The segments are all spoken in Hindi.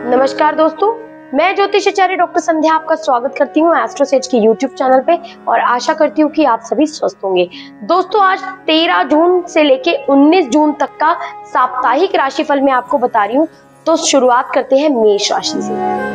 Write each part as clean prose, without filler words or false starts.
नमस्कार दोस्तों, मैं ज्योतिषाचार्य डॉक्टर संध्या आपका स्वागत करती हूँ एस्ट्रोसेज के यूट्यूब चैनल पे और आशा करती हूँ कि आप सभी स्वस्थ होंगे। दोस्तों, आज 13 जून से लेके 19 जून तक का साप्ताहिक राशिफल मैं आपको बता रही हूँ। तो शुरुआत करते हैं मेष राशि से।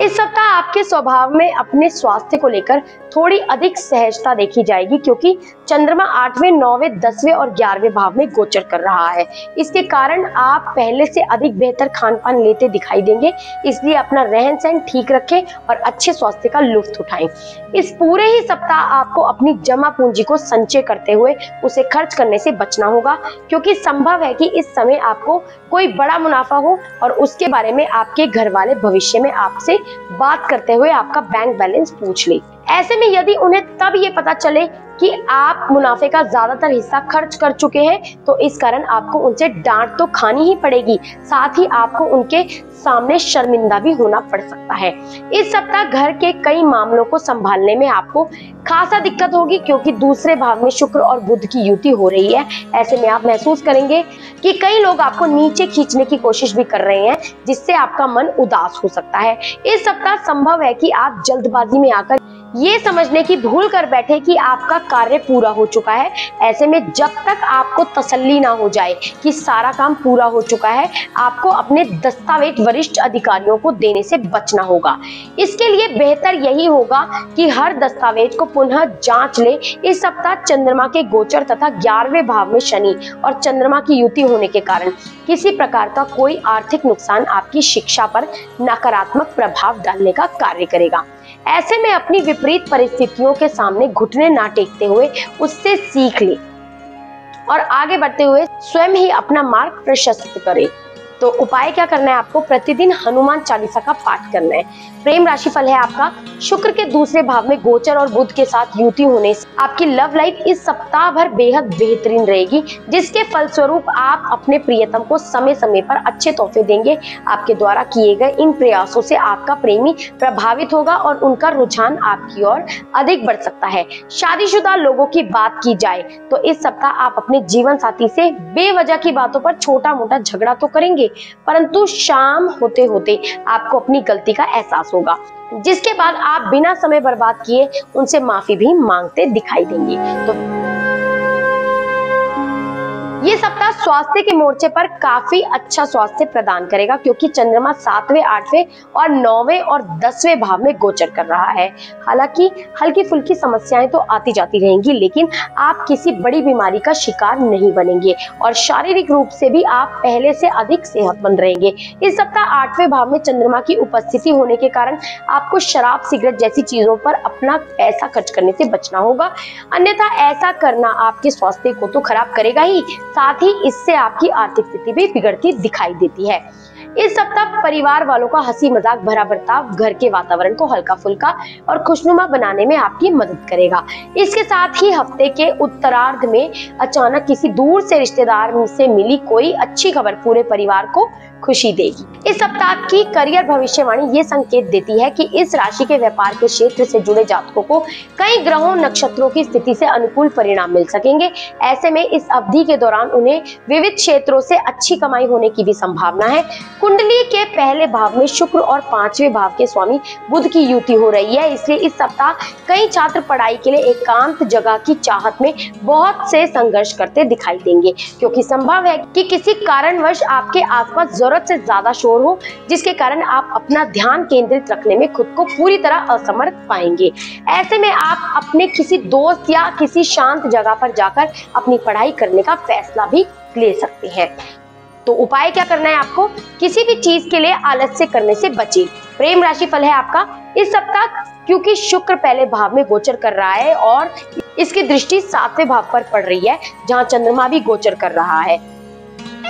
इस सप्ताह आपके स्वभाव में अपने स्वास्थ्य को लेकर थोड़ी अधिक सहजता देखी जाएगी, क्योंकि चंद्रमा 8वें, 9वें, 10वें और 11वें भाव में गोचर कर रहा है। इसके कारण आप पहले से अधिक बेहतर खान पान लेते दिखाई देंगे, इसलिए अपना रहन सहन ठीक रखें और अच्छे स्वास्थ्य का लुत्फ उठाएं। इस पूरे ही सप्ताह आपको अपनी जमा पूंजी को संचय करते हुए उसे खर्च करने से बचना होगा, क्योंकि संभव है कि इस समय आपको कोई बड़ा मुनाफा हो और उसके बारे में आपके घर वाले भविष्य में आपसे बात करते हुए आपका बैंक बैलेंस पूछ ले। ऐसे में यदि उन्हें तब ये पता चले कि आप मुनाफे का ज्यादातर हिस्सा खर्च कर चुके हैं, तो इस कारण आपको उनसे डांट तो खानी ही पड़ेगी, साथ ही आपको उनके सामने शर्मिंदा भी होना पड़ सकता है। इस सप्ताह घर के कई मामलों को संभालने में आपको खासा दिक्कत होगी, क्योंकि दूसरे भाव में शुक्र और बुध की युति हो रही है। ऐसे में आप महसूस करेंगे कि कई लोग आपको नीचे खींचने की कोशिश भी कर रहे हैं, जिससे आपका मन उदास हो सकता है। इस सप्ताह संभव है कि आप जल्दबाजी में आकर ये समझने की भूल कर बैठे कि आपका कार्य पूरा हो चुका है। ऐसे में जब तक आपको तसल्ली ना हो जाए कि सारा काम पूरा हो चुका है, आपको अपने दस्तावेज वरिष्ठ अधिकारियों को देने से बचना होगा। इसके लिए बेहतर यही होगा कि हर दस्तावेज को पुनः जांच ले। इस सप्ताह चंद्रमा के गोचर तथा 11वें भाव में शनि और चंद्रमा की युति होने के कारण किसी प्रकार का कोई आर्थिक नुकसान आपकी शिक्षा पर नकारात्मक प्रभाव डालने का कार्य करेगा। ऐसे में अपनी विपरीत परिस्थितियों के सामने घुटने ना टेकते हुए उससे सीख ले और आगे बढ़ते हुए स्वयं ही अपना मार्ग प्रशस्त करे। तो उपाय क्या करना है आपको? प्रतिदिन हनुमान चालीसा का पाठ करना है। प्रेम राशि फल है आपका, शुक्र के दूसरे भाव में गोचर और बुध के साथ युति होने से आपकी लव लाइफ इस सप्ताह भर बेहद बेहतरीन रहेगी, जिसके फलस्वरूप आप अपने प्रियतम को समय समय पर अच्छे तोहफे देंगे। आपके द्वारा किए गए इन प्रयासों से आपका प्रेमी प्रभावित होगा और उनका रुझान आपकी ओर अधिक बढ़ सकता है। शादीशुदा लोगों की बात की जाए तो इस सप्ताह आप अपने जीवन साथी से बेवजह की बातों पर छोटा मोटा झगड़ा तो करेंगे, परंतु शाम होते होते आपको अपनी गलती का एहसास होगा, जिसके बाद आप बिना समय बर्बाद किए उनसे माफी भी मांगते दिखाई देंगे। तो ये सप्ताह स्वास्थ्य के मोर्चे पर काफी अच्छा स्वास्थ्य प्रदान करेगा, क्योंकि चंद्रमा 7वें, 8वें और 9वें और 10वें भाव में गोचर कर रहा है। हालांकि हल्की फुल्की समस्याएं तो आती जाती रहेंगी, लेकिन आप किसी बड़ी बीमारी का शिकार नहीं बनेंगे और शारीरिक रूप से भी आप पहले से अधिक सेहतमंद रहेंगे। इस सप्ताह 8वें भाव में चंद्रमा की उपस्थिति होने के कारण आपको शराब, सिगरेट जैसी चीजों पर अपना पैसा खर्च करने से बचना होगा, अन्यथा ऐसा करना आपके स्वास्थ्य को तो खराब करेगा ही, साथ ही इससे आपकी आर्थिक स्थिति भी बिगड़ती दिखाई देती है। इस सप्ताह परिवार वालों का हंसी मजाक भरा बर्ताव घर के वातावरण को हल्का फुल्का और खुशनुमा बनाने में आपकी मदद करेगा। इसके साथ ही हफ्ते के उत्तरार्ध में अचानक किसी दूर से रिश्तेदार से मिली कोई अच्छी खबर पूरे परिवार को खुशी देगी। इस सप्ताह की करियर भविष्यवाणी ये संकेत देती है कि इस राशि के व्यापार के क्षेत्र से जुड़े जातकों को कई ग्रहों, नक्षत्रों की स्थिति से अनुकूल परिणाम मिल सकेंगे। ऐसे में इस अवधि के दौरान उन्हें विविध क्षेत्रों से अच्छी कमाई होने की भी संभावना है। कुंडली के पहले भाव में शुक्र और 5वें भाव के स्वामी बुध की युति हो रही है, इसलिए इस सप्ताह कई छात्र पढ़ाई के लिए एकांत जगह की चाहत में बहुत से संघर्ष करते दिखाई देंगे, क्योंकि संभव है कि किसी कारणवश आपके आसपास जरूरत से ज्यादा शोर हो, जिसके कारण आप अपना ध्यान केंद्रित रखने में खुद को पूरी तरह असमर्थ पाएंगे। ऐसे में आप अपने किसी दोस्त या किसी शांत जगह पर जाकर अपनी पढ़ाई करने का फैसला भी ले सकते हैं। तो उपाय क्या करना है आपको? किसी भी चीज के लिए आलस्य करने से बचें। प्रेम राशि फल है आपका, इस सप्ताह क्योंकि शुक्र पहले भाव में गोचर कर रहा है और इसकी दृष्टि 7वें भाव पर पड़ रही है, जहां चंद्रमा भी गोचर कर रहा है।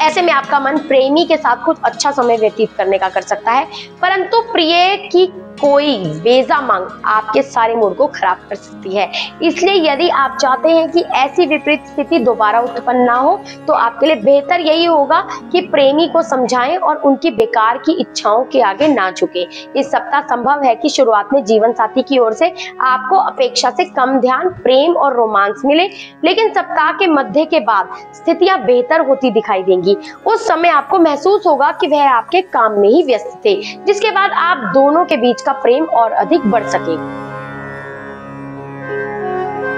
ऐसे में आपका मन प्रेमी के साथ कुछ अच्छा समय व्यतीत करने का कर सकता है, परंतु प्रिय की कोई बेजा मांग आपके सारे मूड को खराब कर सकती है। इसलिए यदि आप चाहते हैं कि ऐसी विपरीत स्थिति दोबारा उत्पन्न ना हो तो आपके लिए बेहतर यही होगा कि प्रेमी को समझाएं और उनकी बेकार की इच्छाओं के आगे ना झुके। इस सप्ताह संभव है कि शुरुआत में जीवन साथी की ओर से आपको अपेक्षा से कम ध्यान, प्रेम और रोमांस मिले, लेकिन सप्ताह के मध्य के बाद स्थितियां बेहतर होती दिखाई देंगी। उस समय आपको महसूस होगा कि वह आपके काम में ही व्यस्त थे, जिसके बाद आप दोनों के बीच का प्रेम और अधिक बढ़ सके।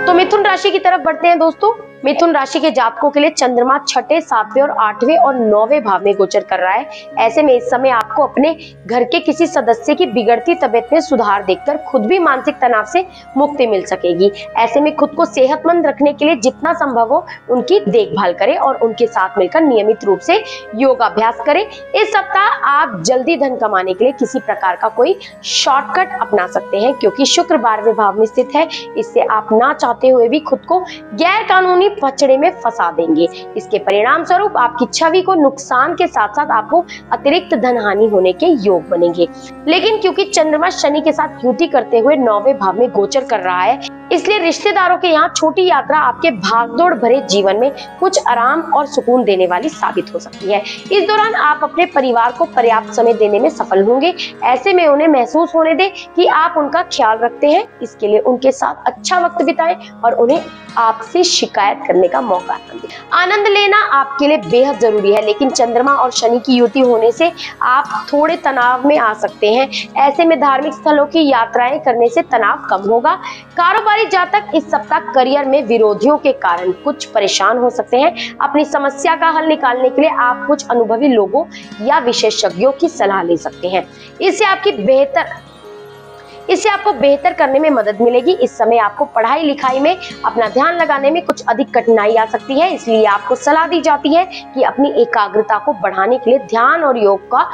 तो मिथुन राशि की तरफ बढ़ते हैं दोस्तों। मिथुन राशि के जातकों के लिए चंद्रमा छठे, सातवें और आठवें और नौवें भाव में गोचर कर रहा है। ऐसे में इस समय आपको अपने घर के किसी सदस्य की बिगड़ती तबीयत में सुधार देखकर खुद भी मानसिक तनाव से मुक्ति मिल सकेगी। ऐसे में खुद को सेहतमंद रखने के लिए जितना संभव हो उनकी देखभाल करें और उनके साथ मिलकर नियमित रूप से योगाभ्यास करें। इस सप्ताह आप जल्दी धन कमाने के लिए किसी प्रकार का कोई शॉर्टकट अपना सकते हैं, क्योंकि शुक्र 12वें भाव में स्थित है। इससे आप ना चाहते हुए भी खुद को गैर कानूनी पचड़े में फंसा देंगे। इसके परिणाम स्वरूप आपकी छवि को नुकसान के साथ साथ आपको अतिरिक्त धन हानि होने के योग बनेंगे। लेकिन क्योंकि चंद्रमा शनि के साथ युति करते हुए 9वें भाव में गोचर कर रहा है, इसलिए रिश्तेदारों के यहाँ छोटी यात्रा आपके भागदौड़ भरे जीवन में कुछ आराम और सुकून देने वाली साबित हो सकती है। इस दौरान आप अपने परिवार को पर्याप्त समय देने में सफल होंगे। ऐसे में उन्हें महसूस होने दें कि आप उनका ख्याल रखते हैं। इसके लिए उनके साथ अच्छा वक्त बिताएं और उन्हें आपसे शिकायत करने का मौका न दें। आनंद लेना आपके लिए बेहद जरूरी है, लेकिन चंद्रमा और शनि की युति होने से आप थोड़े तनाव में आ सकते हैं। ऐसे में धार्मिक स्थलों की यात्राएं करने से तनाव कम होगा। कारोबारी जातक इस सप्ताह करियर में विरोधियों के कारण कुछ परेशान हो सकते हैं। अपनी समस्या का हल निकालने के लिए आप कुछ अनुभवी लोगों या विशेषज्ञों की सलाह ले सकते हैं। इससे आपको बेहतर करने में मदद मिलेगी। इस समय आपको पढ़ाई लिखाई में अपना ध्यान लगाने में कुछ अधिक कठिनाई आ सकती है, इसलिए आपको सलाह दी जाती है कि अपनी एकाग्रता को बढ़ाने के लिए ध्यान और योग का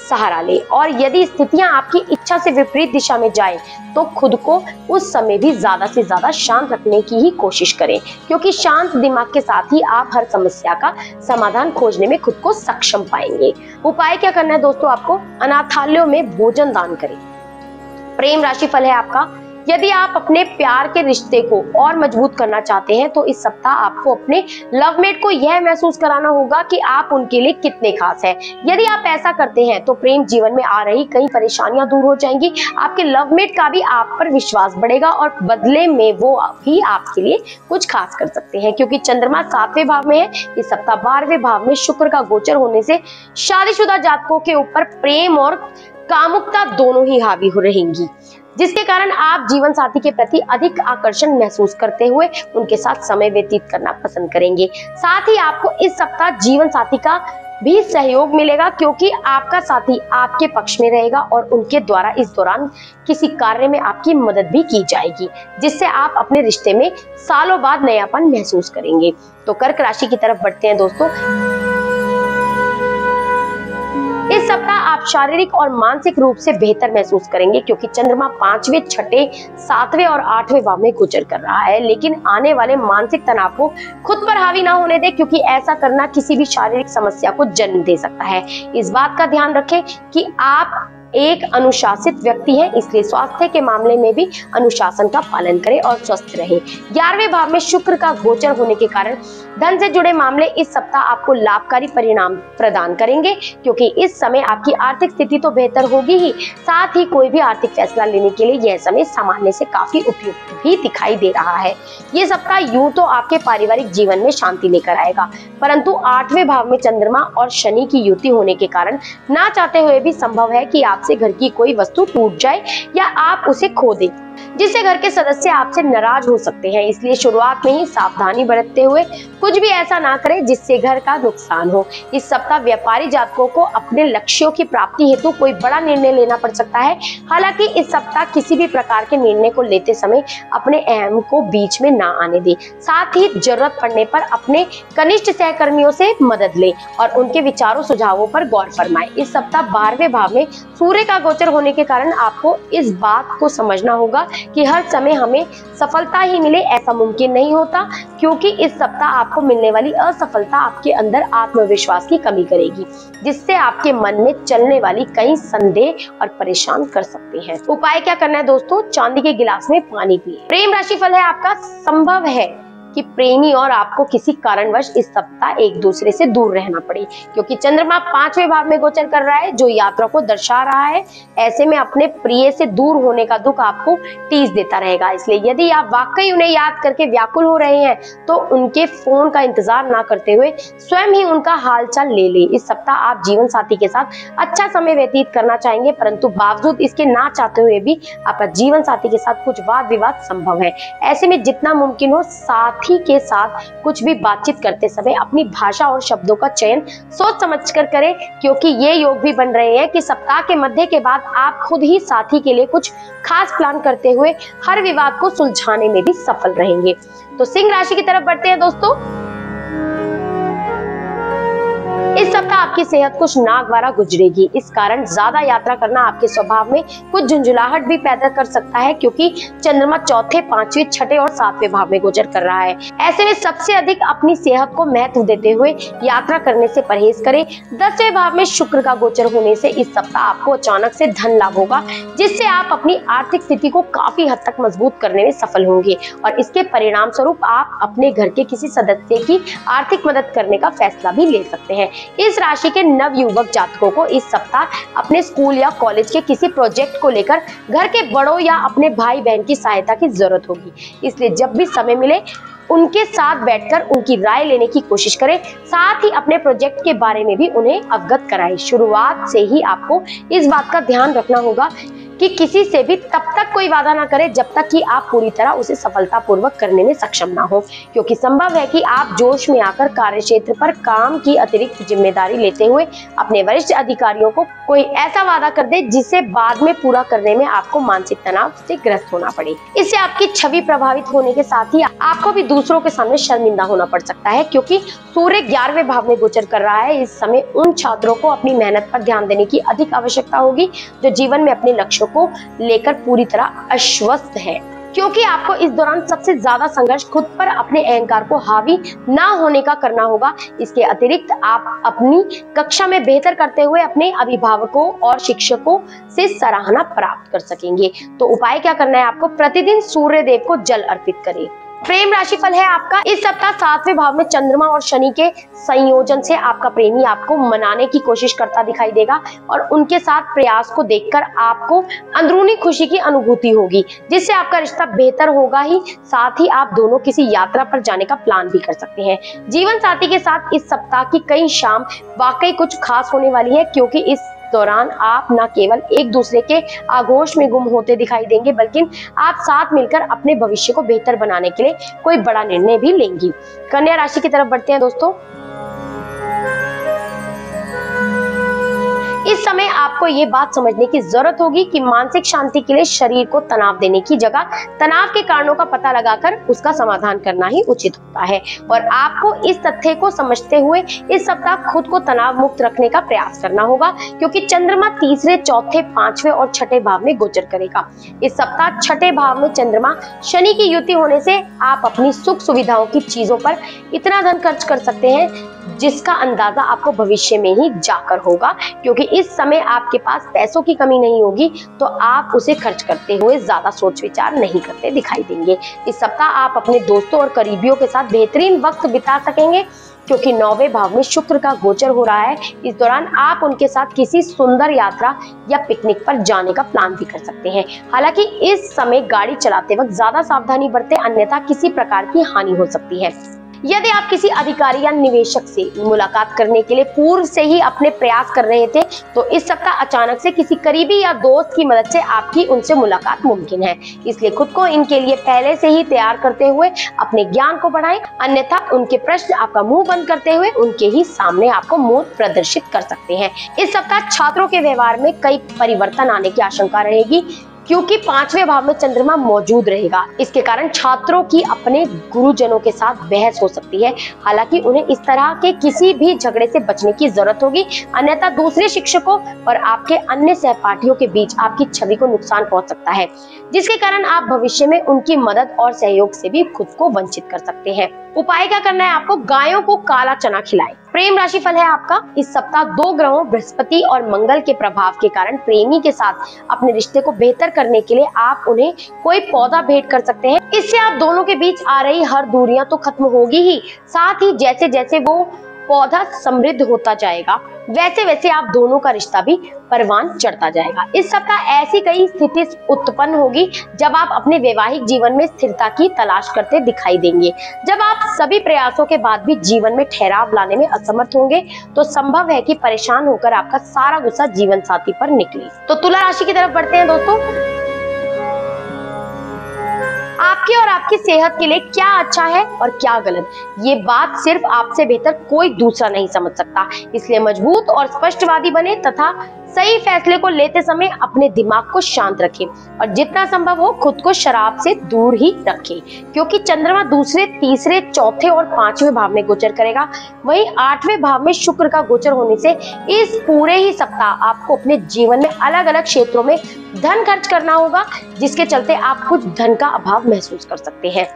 सहारा लें। और यदि स्थितियां आपकी इच्छा से विपरीत दिशा में जाएं, तो खुद को उस समय भी ज्यादा से ज्यादा शांत रखने की ही कोशिश करें, क्योंकि शांत दिमाग के साथ ही आप हर समस्या का समाधान खोजने में खुद को सक्षम पाएंगे। उपाय क्या करना है दोस्तों? आपको अनाथालयों में भोजन दान करें। प्रेम राशि फल है आपका। यदि आप अपने प्यार के रिश्ते को और मजबूत करना चाहते हैं तो इस सप्ताह आपको अपने लवमेट को यह महसूस कराना होगा कि आप उनके लिए कितने खास हैं। यदि आप ऐसा करते हैं तो प्रेम जीवन में आ रही कई परेशानियां दूर हो जाएंगी। आपके लवमेट का भी आप पर विश्वास बढ़ेगा और बदले में वो भी आपके लिए कुछ खास कर सकते हैं। क्योंकि चंद्रमा 7वें भाव में है, इस सप्ताह 12वें भाव में शुक्र का गोचर होने से शादीशुदा जातकों के ऊपर प्रेम और कामुकता दोनों ही हावी हो रहेंगी, जिसके कारण आप जीवन साथी के प्रति अधिक आकर्षण महसूस करते हुए उनके साथ समय व्यतीत करना पसंद करेंगे। साथ ही आपको इस सप्ताह जीवन साथी का भी सहयोग मिलेगा, क्योंकि आपका साथी आपके पक्ष में रहेगा और उनके द्वारा इस दौरान किसी कार्य में आपकी मदद भी की जाएगी, जिससे आप अपने रिश्ते में सालों बाद नयापन महसूस करेंगे। तो कर्क राशि की तरफ बढ़ते हैं दोस्तों। इस सप्ताह आप शारीरिक और मानसिक रूप से बेहतर महसूस करेंगे, क्योंकि चंद्रमा 5वें, 6ठे, 7वें और 8वें भाव में गोचर कर रहा है। लेकिन आने वाले मानसिक तनाव को खुद पर हावी ना होने दें, क्योंकि ऐसा करना किसी भी शारीरिक समस्या को जन्म दे सकता है। इस बात का ध्यान रखें कि आप एक अनुशासित व्यक्ति है, इसलिए स्वास्थ्य के मामले में भी अनुशासन का पालन करें और स्वस्थ रहें। 11वें भाव में शुक्र का गोचर होने के कारण धन से जुड़े मामले इस सप्ताह आपको लाभकारी परिणाम प्रदान करेंगे, क्योंकि इस समय आपकी आर्थिक स्थिति तो बेहतर होगी ही, साथ ही कोई भी आर्थिक फैसला लेने के लिए यह समय सामान्य से काफी उपयुक्त भी दिखाई दे रहा है। ये सप्ताह यूं तो आपके पारिवारिक जीवन में शांति लेकर आएगा, परंतु 8वें भाव में चंद्रमा और शनि की युति होने के कारण ना चाहते हुए भी संभव है कि आपसे घर की कोई वस्तु टूट जाए या आप उसे खो दें, जिससे घर के सदस्य आपसे नाराज हो सकते हैं। इसलिए शुरुआत में ही सावधानी बरतते हुए कुछ भी ऐसा ना करें जिससे घर का नुकसान हो। इस सप्ताह व्यापारी जातकों को अपने लक्ष्यों की प्राप्ति हेतु कोई बड़ा निर्णय लेना पड़ सकता है। हालांकि इस सप्ताह किसी भी प्रकार के निर्णय को लेते समय अपने अहम को बीच में ना आने दें। साथ ही जरूरत पड़ने पर अपने कनिष्ठ सहकर्मियों से मदद लें और उनके विचारों सुझावों पर गौर फरमाएं। इस सप्ताह 12वें भाव में सूर्य का गोचर होने के कारण आपको इस बात को समझना होगा कि हर समय हमें सफलता ही मिले, ऐसा मुमकिन नहीं होता, क्योंकि इस सप्ताह आपको मिलने वाली असफलता आपके अंदर आत्मविश्वास की कमी करेगी, जिससे आपके मन में चलने वाली कई संदेह और परेशान कर सकती हैं। उपाय क्या करना है दोस्तों? चांदी के गिलास में पानी पिए। प्रेम राशि फल है आपका। संभव है कि प्रेमी और आपको किसी कारणवश इस सप्ताह एक दूसरे से दूर रहना पड़े, क्योंकि चंद्रमा 5वें भाव में गोचर कर रहा है, जो यात्रा को दर्शा रहा है। ऐसे में अपने प्रिय से दूर होने का दुख आपको टीस देता रहेगा। इसलिए यदि आप वाकई उन्हें याद करके व्याकुल हो रहे हैं तो उनके फोन का इंतजार ना करते हुए स्वयं ही उनका हालचाल ले ले। इस सप्ताह आप जीवन साथी के साथ अच्छा समय व्यतीत करना चाहेंगे, परंतु बावजूद इसके ना चाहते हुए भी आपका जीवन साथी के साथ कुछ वाद विवाद संभव है। ऐसे में जितना मुमकिन हो साथी के साथ कुछ भी बातचीत करते समय अपनी भाषा और शब्दों का चयन सोच समझकर करें, क्योंकि ये योग भी बन रहे हैं कि सप्ताह के मध्य के बाद आप खुद ही साथी के लिए कुछ खास प्लान करते हुए हर विवाद को सुलझाने में भी सफल रहेंगे। तो सिंह राशि की तरफ बढ़ते हैं दोस्तों। इस सप्ताह आपकी सेहत कुछ नागवारा गुजरेगी। इस कारण ज्यादा यात्रा करना आपके स्वभाव में कुछ झुंझुलाहट भी पैदा कर सकता है, क्योंकि चंद्रमा 4थे, 5वें, 6ठे और 7वें भाव में गोचर कर रहा है। ऐसे में सबसे अधिक अपनी सेहत को महत्व देते हुए यात्रा करने से परहेज करें। 10वें भाव में शुक्र का गोचर होने से इस सप्ताह आपको अचानक से धन लाभ होगा, जिससे आप अपनी आर्थिक स्थिति को काफी हद तक मजबूत करने में सफल होंगे और इसके परिणाम स्वरूप आप अपने घर के किसी सदस्य की आर्थिक मदद करने का फैसला भी ले सकते हैं। इस राशि के नवयुवक जातकों को इस सप्ताह अपने स्कूल या कॉलेज के किसी प्रोजेक्ट को लेकर घर के बड़ों या अपने भाई बहन की सहायता की जरूरत होगी। इसलिए जब भी समय मिले उनके साथ बैठकर उनकी राय लेने की कोशिश करें, साथ ही अपने प्रोजेक्ट के बारे में भी उन्हें अवगत कराएं। शुरुआत से ही आपको इस बात का ध्यान रखना होगा कि किसी से भी तब तक कोई वादा ना करें जब तक कि आप पूरी तरह उसे सफलतापूर्वक करने में सक्षम ना हो, क्योंकि संभव है कि आप जोश में आकर कार्यक्षेत्र पर काम की अतिरिक्त जिम्मेदारी लेते हुए अपने वरिष्ठ अधिकारियों को कोई ऐसा वादा कर दे जिसे बाद में पूरा करने में आपको मानसिक तनाव से ग्रस्त होना पड़े। इससे आपकी छवि प्रभावित होने के साथ ही आपको भी दूसरों के सामने शर्मिंदा होना पड़ सकता है, क्योंकि सूर्य 11वें भाव में गोचर कर रहा है। इस समय उन छात्रों को अपनी मेहनत पर ध्यान देने की अधिक आवश्यकता होगी जो जीवन में अपने लक्ष्यों को लेकर पूरी तरह आश्वस्त है, क्योंकि आपको इस दौरान सबसे ज्यादा संघर्ष खुद पर अपने अहंकार को हावी ना होने का करना होगा। इसके अतिरिक्त आप अपनी कक्षा में बेहतर करते हुए अपने अभिभावकों और शिक्षकों से सराहना प्राप्त कर सकेंगे। तो उपाय क्या करना है आपको? प्रतिदिन सूर्य देव को जल अर्पित करें। प्रेम राशिफल है आपका। इस सप्ताह 7वें भाव में चंद्रमा और शनि के संयोजन से आपका प्रेमी आपको मनाने की कोशिश करता दिखाई देगा और उनके साथ प्रयास को देखकर आपको अंदरूनी खुशी की अनुभूति होगी, जिससे आपका रिश्ता बेहतर होगा ही। साथ ही आप दोनों किसी यात्रा पर जाने का प्लान भी कर सकते हैं। जीवन साथी के साथ इस सप्ताह की कई शाम वाकई कुछ खास होने वाली है, क्योंकि इस दौरान आप न केवल एक दूसरे के आगोश में गुम होते दिखाई देंगे, बल्कि आप साथ मिलकर अपने भविष्य को बेहतर बनाने के लिए कोई बड़ा निर्णय भी लेंगी। कन्या राशि की तरफ बढ़ते हैं दोस्तों। इस समय आपको ये बात समझने की जरूरत होगी कि मानसिक शांति के लिए शरीर को तनाव देने की जगह तनाव के कारणों का पता लगाकर उसका समाधान करना ही उचित होता है, और आपको इस तथ्य को समझते हुए इस सप्ताह खुद को तनाव मुक्त रखने का प्रयास करना होगा, क्योंकि चंद्रमा 3रे, 4थे, 5वें और 6ठे भाव में गोचर करेगा। इस सप्ताह 6ठे भाव में चंद्रमा शनि की युति होने से आप अपनी सुख सुविधाओं की चीजों पर इतना धन खर्च कर सकते हैं जिसका अंदाजा आपको भविष्य में ही जाकर होगा, क्योंकि इस समय आपके पास पैसों की कमी नहीं होगी, तो आप उसे खर्च करते हुए ज्यादा सोच विचार नहीं करते दिखाई देंगे। इस सप्ताह आप अपने दोस्तों और करीबियों के साथ बेहतरीन वक्त बिता सकेंगे, क्योंकि 9वें भाव में शुक्र का गोचर हो रहा है। इस दौरान आप उनके साथ किसी सुंदर यात्रा या पिकनिक पर जाने का प्लान भी कर सकते हैं। हालांकि इस समय गाड़ी चलाते वक्त ज्यादा सावधानी बरतें, अन्यथा किसी प्रकार की हानि हो सकती है। यदि आप किसी अधिकारी या निवेशक से मुलाकात करने के लिए पूर्व से ही अपने प्रयास कर रहे थे, तो इस सप्ताह अचानक से किसी करीबी या दोस्त की मदद से आपकी उनसे मुलाकात मुमकिन है। इसलिए खुद को इनके लिए पहले से ही तैयार करते हुए अपने ज्ञान को बढ़ाएं, अन्यथा उनके प्रश्न आपका मुंह बंद करते हुए उनके ही सामने आपको मुंह प्रदर्शित कर सकते हैं। इस सप्ताह छात्रों के व्यवहार में कई परिवर्तन आने की आशंका रहेगी, क्योंकि 5वें भाव में चंद्रमा मौजूद रहेगा। इसके कारण छात्रों की अपने गुरुजनों के साथ बहस हो सकती है। हालांकि उन्हें इस तरह के किसी भी झगड़े से बचने की जरूरत होगी, अन्यथा दूसरे शिक्षकों और आपके अन्य सहपाठियों के बीच आपकी छवि को नुकसान पहुंच सकता है, जिसके कारण आप भविष्य में उनकी मदद और सहयोग से भी खुद को वंचित कर सकते हैं। उपाय क्या करना है आपको? गायों को काला चना खिलाएं। प्रेम राशि फल है आपका। इस सप्ताह 2 ग्रहों बृहस्पति और मंगल के प्रभाव के कारण प्रेमी के साथ अपने रिश्ते को बेहतर करने के लिए आप उन्हें कोई पौधा भेंट कर सकते हैं। इससे आप दोनों के बीच आ रही हर दूरियां तो खत्म होगी ही, साथ ही जैसे जैसे वो पौधा समृद्ध होता जाएगा वैसे वैसे आप दोनों का रिश्ता भी परवान चढ़ता जाएगा। इस सप्ताह ऐसी कई स्थिति उत्पन्न होगी जब आप अपने वैवाहिक जीवन में स्थिरता की तलाश करते दिखाई देंगे। जब आप सभी प्रयासों के बाद भी जीवन में ठहराव लाने में असमर्थ होंगे तो संभव है कि परेशान होकर आपका सारा गुस्सा जीवन साथी पर निकले। तो तुला राशि की तरफ बढ़ते हैं दोस्तों। आपके और आपकी सेहत के लिए क्या अच्छा है और क्या गलत, ये बात सिर्फ आपसे बेहतर कोई दूसरा नहीं समझ सकता। इसलिए मजबूत और स्पष्टवादी बने तथा सही फैसले को लेते समय अपने दिमाग को शांत रखें और जितना संभव हो खुद को शराब से दूर ही रखें, क्योंकि चंद्रमा दूसरे, तीसरे, चौथे और 5वें भाव में गोचर करेगा। वहीं 8वें भाव में शुक्र का गोचर होने से इस पूरे ही सप्ताह आपको अपने जीवन में अलग अलग क्षेत्रों में धन खर्च करना होगा, जिसके चलते आप कुछ धन का अभाव महसूस कर सकते हैं।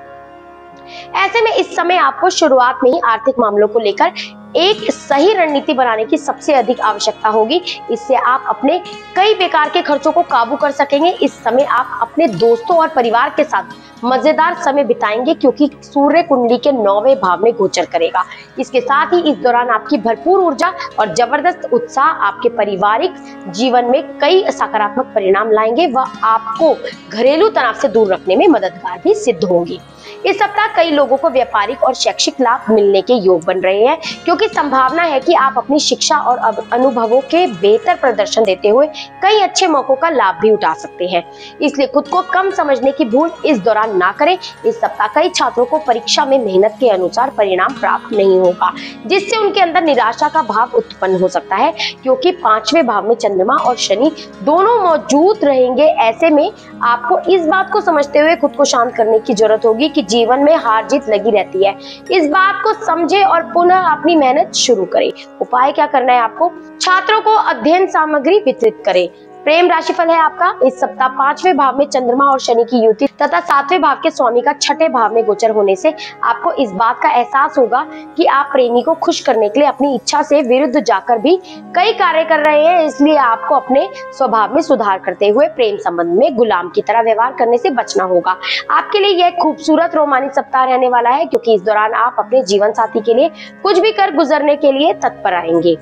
ऐसे में इस समय आपको शुरुआत में ही आर्थिक मामलों को लेकर एक सही रणनीति बनाने की सबसे अधिक आवश्यकता होगी। इससे आप अपने कई बेकार के खर्चों को काबू कर सकेंगे। इस समय आप अपने दोस्तों और परिवार के साथ मजेदार समय बिताएंगे, क्योंकि सूर्य कुंडली के 9वें भाव में गोचर करेगा। इसके साथ ही इस दौरान आपकी भरपूर ऊर्जा और जबरदस्त उत्साह आपके पारिवारिक जीवन में कई सकारात्मक परिणाम लाएंगे व आपको घरेलू तनाव से दूर रखने में मददगार भी सिद्ध होंगी। इस सप्ताह कई लोगों को व्यापारिक और शैक्षिक लाभ मिलने के योग बन रहे हैं, क्योंकि संभावना है कि आप अपनी शिक्षा और अनुभवों के बेहतर प्रदर्शन देते हुए कई अच्छे मौकों का लाभ भी उठा सकते हैं। इसलिए खुद को कम समझने की भूल इस दौरान ना करें। इस सप्ताह कई छात्रों को परीक्षा में मेहनत के अनुसार परिणाम प्राप्त नहीं होगा, जिससे उनके अंदर निराशा का भाव उत्पन्न हो सकता है, क्योंकि 5वें भाव में चंद्रमा और शनि दोनों मौजूद रहेंगे। ऐसे में आपको इस बात को समझते हुए खुद को शांत करने की जरूरत होगी कि जीवन में हार जीत लगी रहती है। इस बात को समझे और पुनः अपनी मेहनत शुरू करें। उपाय क्या करना है आपको? छात्रों को अध्ययन सामग्री वितरित करें। प्रेम राशिफल है आपका। इस सप्ताह 5वें भाव में चंद्रमा और शनि की युति तथा 7वें भाव के स्वामी का 6ठे भाव में गोचर होने से आपको इस बात का एहसास होगा कि आप प्रेमी को खुश करने के लिए अपनी इच्छा से विरुद्ध जाकर भी कई कार्य कर रहे हैं। इसलिए आपको अपने स्वभाव में सुधार करते हुए प्रेम संबंध में गुलाम की तरह व्यवहार करने से बचना होगा। आपके लिए यह खूबसूरत रोमांचक सप्ताह रहने वाला है, क्योंकि इस दौरान आप अपने जीवन साथी के लिए कुछ भी कर गुजरने के लिए तत्पर आएंगे।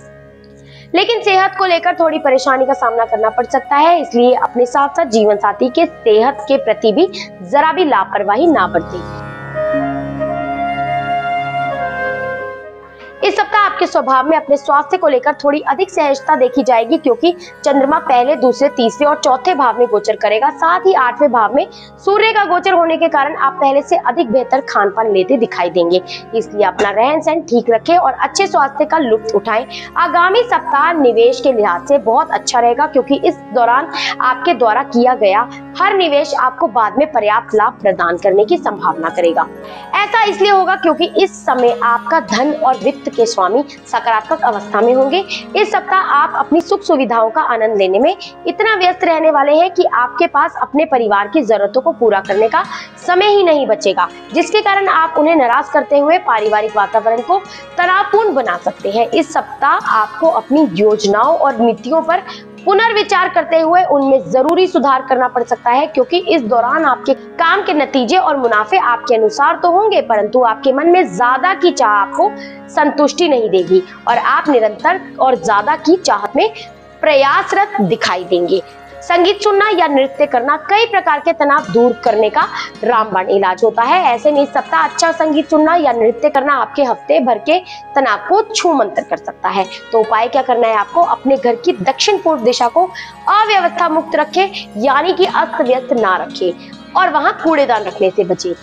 लेकिन सेहत को लेकर थोड़ी परेशानी का सामना करना पड़ सकता है, इसलिए अपने साथ साथ जीवन साथी के सेहत के प्रति भी जरा भी लापरवाही ना बरतें। इस सप्ताह आपके स्वभाव में अपने स्वास्थ्य को लेकर थोड़ी अधिक सहजता देखी जाएगी, क्योंकि चंद्रमा पहले, दूसरे, तीसरे और चौथे भाव में गोचर करेगा। साथ ही 8वें भाव में सूर्य का गोचर होने के कारण आप पहले से अधिक बेहतर खान पान लेते दिखाई देंगे। इसलिए अपना रहन सहन ठीक रखें और अच्छे स्वास्थ्य का लुत्फ उठाएं। आगामी सप्ताह निवेश के लिहाज से बहुत अच्छा रहेगा, क्योंकि इस दौरान आपके द्वारा किया गया हर निवेश आपको बाद में पर्याप्त लाभ प्रदान करने की संभावना करेगा। ऐसा इसलिए होगा क्योंकि इस समय आपका धन और वित्त के स्वामी सकारात्मक अवस्था में होंगे। इस सप्ताह आप अपनी सुख सुविधाओं का आनंद लेने में इतना व्यस्त रहने वाले हैं कि आपके पास अपने परिवार की जरूरतों को पूरा करने का समय ही नहीं बचेगा, जिसके कारण आप उन्हें नाराज करते हुए पारिवारिक वातावरण को तनावपूर्ण बना सकते हैं। इस सप्ताह आपको अपनी योजनाओं और नीतियों पर पुनर्विचार करते हुए उनमें जरूरी सुधार करना पड़ सकता है, क्योंकि इस दौरान आपके काम के नतीजे और मुनाफे आपके अनुसार तो होंगे, परंतु आपके मन में ज्यादा की चाह आपको संतुष्टि नहीं देगी और आप निरंतर और ज्यादा की चाहत में प्रयासरत दिखाई देंगे। संगीत सुनना या नृत्य करना कई प्रकार के तनाव दूर करने का रामबाण इलाज होता है। ऐसे में इस सप्ताह अच्छा संगीत सुनना या नृत्य करना आपके हफ्ते भर के तनाव को छू मंतर कर सकता है। तो उपाय क्या करना है आपको? अपने घर की दक्षिण पूर्व दिशा को अव्यवस्था मुक्त रखें, यानी कि अस्त व्यस्त ना रखें और वहां कूड़ेदान रखने से बचें।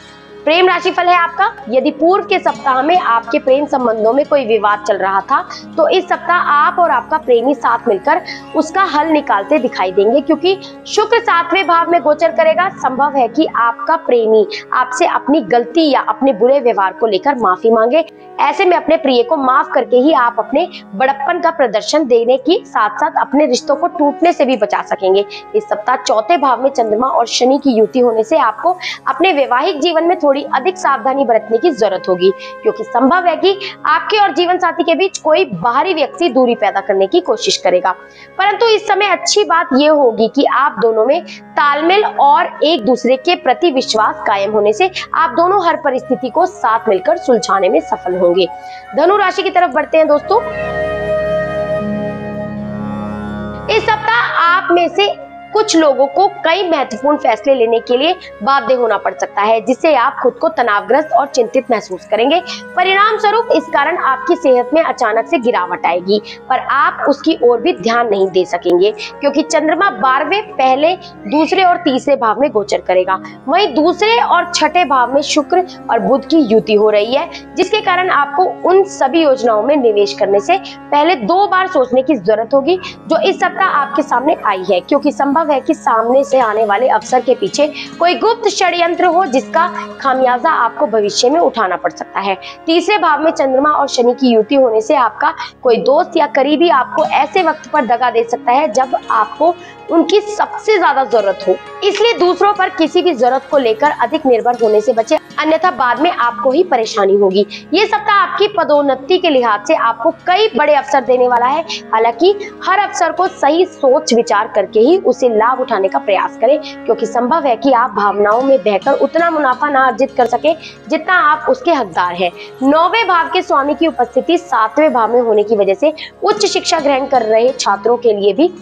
प्रेम राशिफल है आपका, यदि पूर्व के सप्ताह में आपके प्रेम संबंधों में कोई विवाद चल रहा था तो इस सप्ताह आप और आपका प्रेमी साथ मिलकर उसका हल निकालते दिखाई देंगे, क्योंकि शुक्र 7वें भाव में गोचर करेगा। संभव है कि आपका प्रेमी आपसे अपनी गलती या अपने बुरे व्यवहार को लेकर माफी मांगे। ऐसे में अपने प्रिय को माफ करके ही आप अपने बड़प्पन का प्रदर्शन देने की साथ साथ अपने रिश्तों को टूटने से भी बचा सकेंगे। इस सप्ताह 4थे भाव में चंद्रमा और शनि की युति होने से आपको अपने वैवाहिक जीवन में थोड़ी अधिक सावधानी बरतने की जरूरत होगी, क्योंकि संभव है कि आपके और जीवन साथी के बीच कोई बाहरी व्यक्ति दूरी पैदा करने की कोशिश करेगा। परंतु इस समय अच्छी बात यह होगी कि आप दोनों में तालमेल और एक दूसरे के प्रति विश्वास कायम होने से आप दोनों हर परिस्थिति को साथ मिलकर सुलझाने में सफल होंगे। धनु राशि की तरफ बढ़ते हैं दोस्तों। इस सप्ताह आप में से कुछ लोगों को कई महत्वपूर्ण फैसले लेने के लिए बाध्य होना पड़ सकता है, जिससे आप खुद को तनावग्रस्त और चिंतित महसूस करेंगे। परिणाम स्वरूप इस कारण आपकी सेहत में अचानक से गिरावट आएगी, पर आप उसकी ओर भी ध्यान नहीं दे सकेंगे, क्योंकि चंद्रमा 12वें, पहले, दूसरे और तीसरे भाव में गोचर करेगा। वहीं दूसरे और छठे भाव में शुक्र और बुध की युति हो रही है, जिसके कारण आपको उन सभी योजनाओं में निवेश करने से पहले 2 बार सोचने की जरूरत होगी जो इस सप्ताह आपके सामने आई है, क्योंकि संभव है कि सामने से आने वाले अवसर के पीछे कोई गुप्त षड्यंत्र हो जिसका खामियाजा आपको भविष्य में उठाना पड़ सकता है। तीसरे भाव में चंद्रमा और शनि की युति होने से आपका कोई दोस्त या करीबी आपको ऐसे वक्त पर दगा दे सकता है जब आपको उनकी सबसे ज्यादा जरूरत हो। इसलिए दूसरों पर किसी भी जरूरत को लेकर अधिक निर्भर होने से बचे, अन्यथा बाद में आपको ही परेशानी होगी। ये सप्ताह आपकी पदोन्नति के लिहाज से आपको कई बड़े अवसर देने वाला है। हालांकि हर अवसर को सही सोच विचार करके ही उसे लाभ उठाने का प्रयास करें, क्योंकि संभव है कि आप भावनाओं में बहकर उतना मुनाफा ना अर्जित कर सके जितना आप उसके हकदार हैं। 9वें भाव के स्वामी की उपस्थिति 7वें भाव में होने की वजह से उच्च शिक्षा ग्रहण कर रहे छात्रों के लिए भी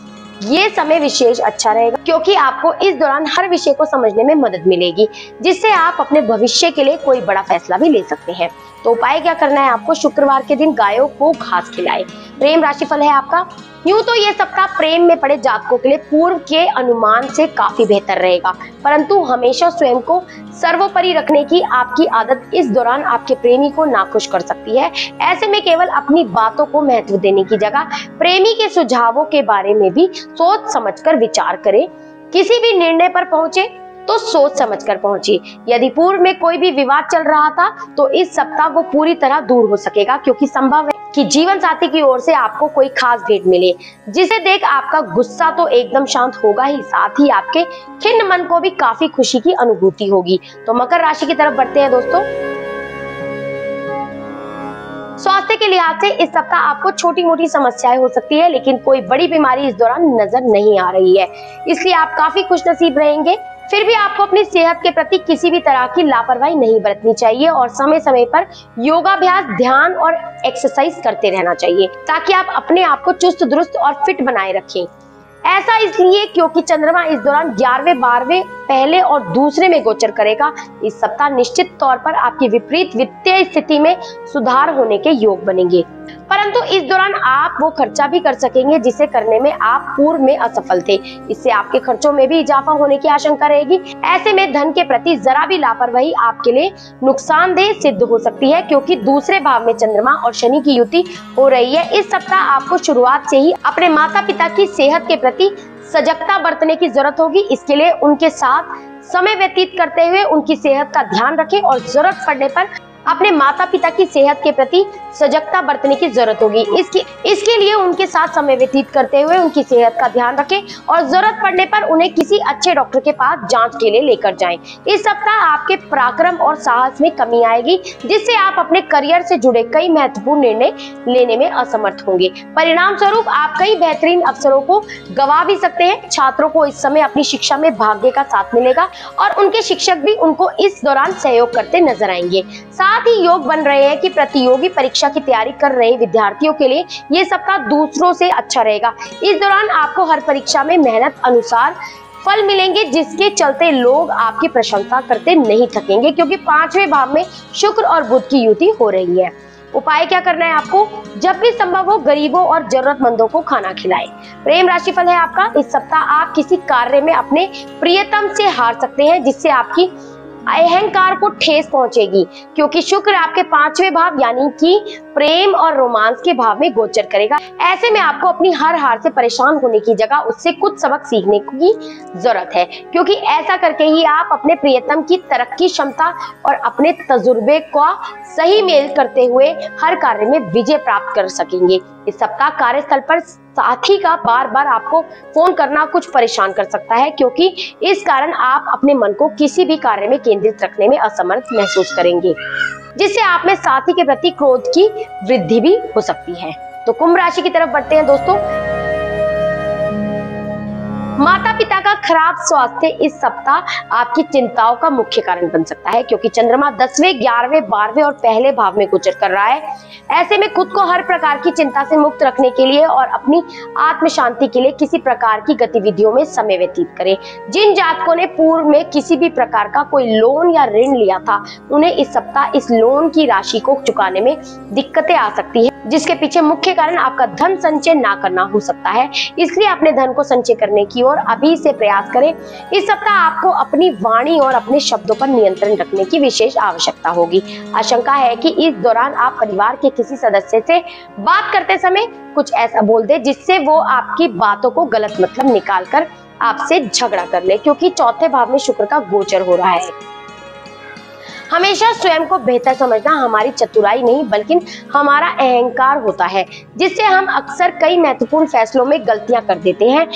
ये समय विशेष अच्छा रहेगा, क्योंकि आपको इस दौरान हर विषय को समझने में मदद मिलेगी, जिससे आप अपने भविष्य के लिए कोई बड़ा फैसला भी ले सकते हैं। तो उपाय क्या करना है आपको? शुक्रवार के दिन गायों को घास खिलाएं। प्रेम राशिफल है आपका, यूं तो ये सप्ताह प्रेम में पड़े जातकों के लिए पूर्व के अनुमान से काफी बेहतर रहेगा, परंतु हमेशा स्वयं को सर्वोपरि रखने की आपकी आदत इस दौरान आपके प्रेमी को नाखुश कर सकती है। ऐसे में केवल अपनी बातों को महत्व देने की जगह प्रेमी के सुझावों के बारे में भी सोच समझकर विचार करें। किसी भी निर्णय पर पहुंचे तो सोच समझकर पहुंचिए। यदि पूर्व में कोई भी विवाद चल रहा था तो इस सप्ताह वो पूरी तरह दूर हो सकेगा, क्योंकि संभव है कि जीवन साथी की ओर से आपको कोई खास भेंट मिले, जिसे देख आपका गुस्सा तो एकदम शांत होगा ही, साथ ही आपके खिन्न मन को भी काफी खुशी की अनुभूति होगी। तो मकर राशि की तरफ बढ़ते हैं दोस्तों। स्वास्थ्य के लिहाज से इस सप्ताह आपको छोटी मोटी समस्याएं हो सकती है, लेकिन कोई बड़ी बीमारी इस दौरान नजर नहीं आ रही है, इसलिए आप काफी खुशनसीब रहेंगे। फिर भी आपको अपनी सेहत के प्रति किसी भी तरह की लापरवाही नहीं बरतनी चाहिए और समय समय पर योगाभ्यास, ध्यान और एक्सरसाइज करते रहना चाहिए, ताकि आप अपने आप को चुस्त दुरुस्त और फिट बनाए रखें। ऐसा इसलिए क्योंकि चंद्रमा इस दौरान 11वें, 12वें, पहले और दूसरे में गोचर करेगा। इस सप्ताह निश्चित तौर पर आपकी विपरीत वित्तीय स्थिति में सुधार होने के योग बनेंगे, परंतु इस दौरान आप वो खर्चा भी कर सकेंगे जिसे करने में आप पूर्व में असफल थे। इससे आपके खर्चों में भी इजाफा होने की आशंका रहेगी। ऐसे में धन के प्रति जरा भी लापरवाही आपके लिए नुकसानदेह सिद्ध हो सकती है, क्योंकि दूसरे भाव में चंद्रमा और शनि की युति हो रही है। इस सप्ताह आपको शुरुआत से ही अपने माता पिता की सेहत के प्रति सजगता बरतने की जरूरत होगी। इसके लिए उनके साथ समय व्यतीत करते हुए उनकी सेहत का ध्यान रखें और जरूरत पड़ने पर अपने माता पिता की सेहत के प्रति सजगता बरतने की जरूरत होगी। इसके लिए उनके साथ समय व्यतीत करते हुए उनकी सेहत का ध्यान रखें और जरूरत पड़ने पर उन्हें किसी अच्छे डॉक्टर के पास जांच के लिए लेकर जाएं। इस सप्ताह आपके पराक्रम और साहस में कमी आएगी, जिससे आप अपने करियर से जुड़े कई महत्वपूर्ण निर्णय लेने में असमर्थ होंगे। परिणाम स्वरूप आप कई बेहतरीन अवसरों को गवा भी सकते हैं। छात्रों को इस समय अपनी शिक्षा में भाग्य का साथ मिलेगा और उनके शिक्षक भी उनको इस दौरान सहयोग करते नजर आएंगे। साथ ही योग बन रहे हैं कि प्रतियोगी परीक्षा की तैयारी कर रहे विद्यार्थियों के लिए ये सप्ताह दूसरों से अच्छा रहेगा। इस दौरान आपको हर परीक्षा में मेहनत अनुसार फल मिलेंगे, जिसके चलते लोग आपकी प्रशंसा करते नहीं थकेंगे, क्योंकि 5वें भाव में शुक्र और बुध की युति हो रही है। उपाय क्या करना है आपको? जब भी संभव हो गरीबों और जरूरतमंदों को खाना खिलाएं। प्रेम राशिफल है आपका, इस सप्ताह आप किसी कार्य में अपने प्रियतम से हार सकते हैं, जिससे आपकी अहंकार को ठेस पहुंचेगी, क्योंकि शुक्र आपके 5वें भाव यानी कि प्रेम और रोमांस के भाव में गोचर करेगा। ऐसे में आपको अपनी हर हार से परेशान होने की जगह उससे कुछ सबक सीखने की जरूरत है, क्योंकि ऐसा करके ही आप अपने प्रियतम की तरक्की क्षमता और अपने तजुर्बे का सही मेल करते हुए हर कार्य में विजय प्राप्त कर सकेंगे। इस सप्ताह कार्यस्थल पर साथी का बार बार आपको फोन करना कुछ परेशान कर सकता है, क्योंकि इस कारण आप अपने मन को किसी भी कार्य में केंद्रित रखने में असमर्थ महसूस करेंगे, जिससे आप में साथी के प्रति क्रोध की वृद्धि भी हो सकती है। तो कुंभ राशि की तरफ बढ़ते हैं दोस्तों। माता पिता का खराब स्वास्थ्य इस सप्ताह आपकी चिंताओं का मुख्य कारण बन सकता है, क्योंकि चंद्रमा 10वें, 11वें, 12वें और पहले भाव में गोचर कर रहा है। ऐसे में खुद को हर प्रकार की चिंता से मुक्त रखने के लिए और अपनी आत्म शांति के लिए किसी प्रकार की गतिविधियों में समय व्यतीत करें। जिन जातकों ने पूर्व में किसी भी प्रकार का कोई लोन या ऋण लिया था, उन्हें इस सप्ताह इस लोन की राशि को चुकाने में दिक्कतें आ सकती है, जिसके पीछे मुख्य कारण आपका धन संचय ना करना हो सकता है। इसलिए अपने धन को संचय करने की ओर अभी से प्रयास करें। इस सप्ताह आपको अपनी वाणी और अपने शब्दों पर नियंत्रण रखने की विशेष आवश्यकता होगी। आशंका है कि इस दौरान आप परिवार के किसी सदस्य से बात करते समय कुछ ऐसा बोल दे जिससे वो आपकी बातों को गलत मतलब निकालकर आपसे झगड़ा कर ले, क्योंकि चौथे भाव में शुक्र का गोचर हो रहा है। हमेशा स्वयं को बेहतर समझना हमारी चतुराई नहीं बल्कि हमारा अहंकार होता है, जिससे हम अक्सर कई महत्वपूर्ण फैसलों में गलतियां कर देते हैं।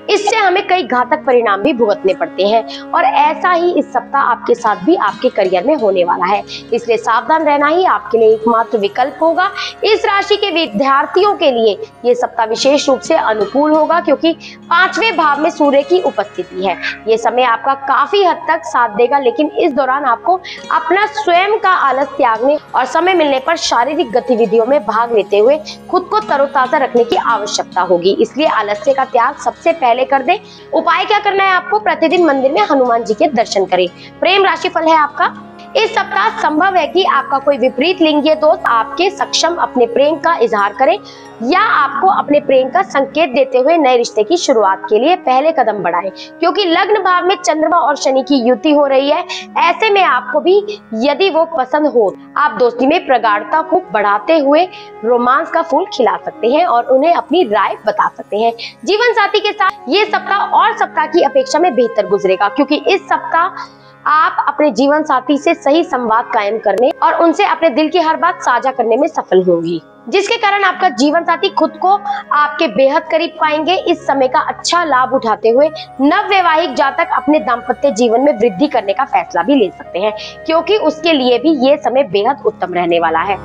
इससे हमें कई घातक परिणाम भी भुगतने पड़ते हैं, और ऐसा ही इस सप्ताह आपके साथ भी आपके करियर में होने वाला है। इसलिए सावधान रहना ही आपके लिए एकमात्र विकल्प होगा। इस राशि के विद्यार्थियों के लिए ये सप्ताह विशेष रूप से अनुकूल होगा, क्योंकि 5वें भाव में सूर्य की उपस्थिति है। ये समय आपका काफी हद तक साथ देगा, लेकिन इस दौरान आपको अपना स्वयं का आलस त्यागने और समय मिलने पर शारीरिक गतिविधियों में भाग लेते हुए खुद को तरोताजा रखने की आवश्यकता होगी। इसलिए आलस्य का त्याग सबसे पहले कर दे। उपाय क्या करना है आपको? प्रतिदिन मंदिर में हनुमान जी के दर्शन करें। प्रेम राशि फल है आपका। इस सप्ताह संभव है कि आपका कोई विपरीत लिंगीय दोस्त आपके सक्षम अपने प्रेम का इजहार करे या आपको अपने प्रेम का संकेत देते हुए नए रिश्ते की शुरुआत के लिए पहले कदम बढ़ाए, क्योंकि लग्न भाव में चंद्रमा और शनि की युति हो रही है। ऐसे में आपको भी यदि वो पसंद हो, आप दोस्ती में प्रगाढ़ता को बढ़ाते हुए रोमांस का फूल खिला सकते हैं और उन्हें अपनी राय बता सकते हैं। जीवन साथी के साथ ये सप्ताह और सप्ताह की अपेक्षा में बेहतर गुजरेगा, क्योंकि इस सप्ताह आप अपने जीवन साथी से सही संवाद कायम करने और उनसे अपने दिल की हर बात साझा करने में सफल होंगी, जिसके कारण आपका जीवन साथी खुद को आपके बेहद करीब पाएंगे। इस समय का अच्छा लाभ उठाते हुए नववैवाहिक जातक अपने दाम्पत्य जीवन में वृद्धि करने का फैसला भी ले सकते हैं, क्योंकि उसके लिए भी ये समय बेहद उत्तम रहने वाला है।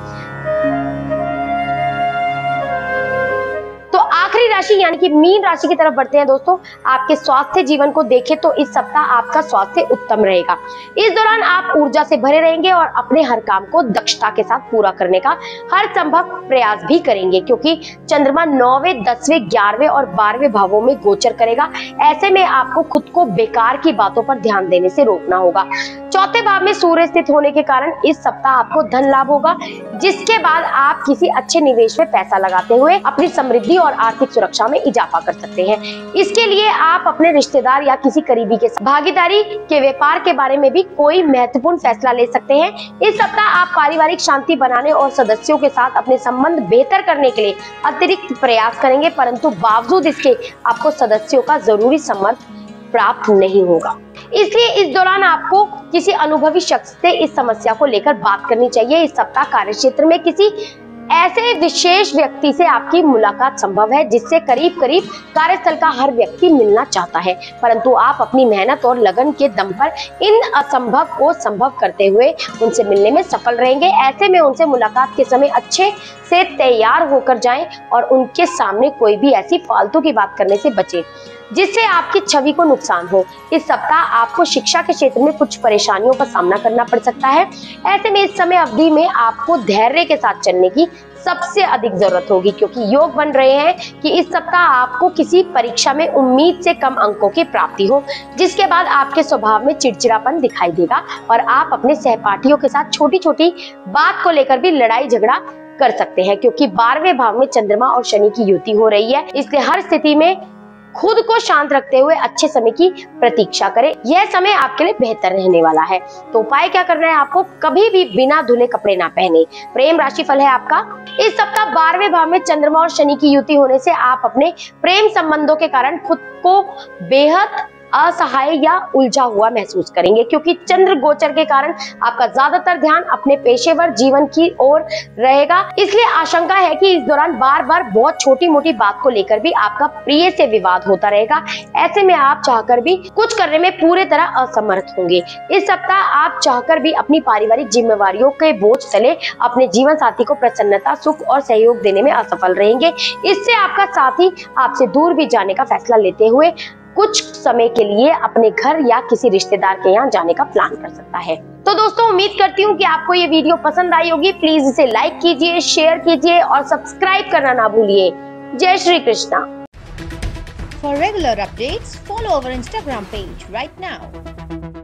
तो आखिरी राशि यानी कि मीन राशि की तरफ बढ़ते हैं दोस्तों। आपके स्वास्थ्य जीवन को देखें तो इस सप्ताह आपका स्वास्थ्य उत्तम रहेगा। इस दौरान आप ऊर्जा से भरे रहेंगे और अपने हर काम को दक्षता के साथ पूरा करने का हर संभव प्रयास भी करेंगे, क्योंकि चंद्रमा 9वें, 10वें, 11वें और 12वें भावों में गोचर करेगा। ऐसे में आपको खुद को बेकार की बातों पर ध्यान देने से रोकना होगा। चौथे भाव में सूर्य स्थित होने के कारण इस सप्ताह आपको धन लाभ होगा, जिसके बाद आप किसी अच्छे निवेश में पैसा लगाते हुए अपनी समृद्धि और आर्थिक सुरक्षा में इजाफा कर सकते हैं। इसके लिए आप अपने रिश्तेदार या किसी करीबी के भागीदारी के व्यापार के बारे में भी कोई महत्वपूर्ण फैसला ले सकते हैं। इस सप्ताह आप पारिवारिक शांति बनाने और सदस्यों के साथ अपने संबंध बेहतर करने के लिए अतिरिक्त प्रयास करेंगे, परंतु बावजूद इसके आपको सदस्यों का जरूरी समर्थन प्राप्त नहीं होगा। इसलिए इस दौरान आपको किसी अनुभवी शख्स से इस समस्या को लेकर बात करनी चाहिए। इस सप्ताह कार्यक्षेत्र में किसी ऐसे विशेष व्यक्ति से आपकी मुलाकात संभव है जिससे करीब करीब कार्यस्थल का हर व्यक्ति मिलना चाहता है, परंतु आप अपनी मेहनत और लगन के दम पर इन असंभव को संभव करते हुए उनसे मिलने में सफल रहेंगे। ऐसे में उनसे मुलाकात के समय अच्छे से तैयार होकर जाएं और उनके सामने कोई भी ऐसी फालतू की बात करने से बचें जिससे आपकी छवि को नुकसान हो। इस सप्ताह आपको शिक्षा के क्षेत्र में कुछ परेशानियों का सामना करना पड़ सकता है। ऐसे में इस समय अवधि में आपको धैर्य के साथ चलने की सबसे अधिक जरूरत होगी, क्योंकि योग बन रहे हैं कि इस सप्ताह आपको किसी परीक्षा में उम्मीद से कम अंकों की प्राप्ति हो, जिसके बाद आपके स्वभाव में चिड़चिड़ापन दिखाई देगा और आप अपने सहपाठियों के साथ छोटी छोटी बात को लेकर भी लड़ाई झगड़ा कर सकते हैं, क्योंकि 12वें भाव में चंद्रमा और शनि की युति हो रही है। इसलिए हर स्थिति में खुद को शांत रखते हुए अच्छे समय की प्रतीक्षा करें। यह समय आपके लिए बेहतर रहने वाला है। तो उपाय क्या करना है आपको? कभी भी बिना धुले कपड़े ना पहने। प्रेम राशि फल है आपका, इस सप्ताह 12वें भाव में चंद्रमा और शनि की युति होने से आप अपने प्रेम संबंधों के कारण खुद को बेहद असहाय या उलझा हुआ महसूस करेंगे, क्योंकि चंद्र गोचर के कारण आपका ज्यादातर ध्यान अपने पेशेवर जीवन की ओर रहेगा। इसलिए आशंका है कि इस दौरान बार बार बहुत छोटी मोटी बात को लेकर भी आपका प्रिय से विवाद होता रहेगा। ऐसे में आप चाहकर भी कुछ करने में पूरी तरह असमर्थ होंगे। इस सप्ताह आप चाहकर भी अपनी पारिवारिक जिम्मेवारियों के बोझ तले अपने जीवन साथी को प्रसन्नता, सुख और सहयोग देने में असफल रहेंगे। इससे आपका साथी आपसे दूर भी जाने का फैसला लेते हुए कुछ समय के लिए अपने घर या किसी रिश्तेदार के यहाँ जाने का प्लान कर सकता है। तो दोस्तों, उम्मीद करती हूँ कि आपको ये वीडियो पसंद आई होगी। प्लीज इसे लाइक कीजिए, शेयर कीजिए और सब्सक्राइब करना ना भूलिए। जय Shri Krishna. For regular updates, follow our Instagram page right now.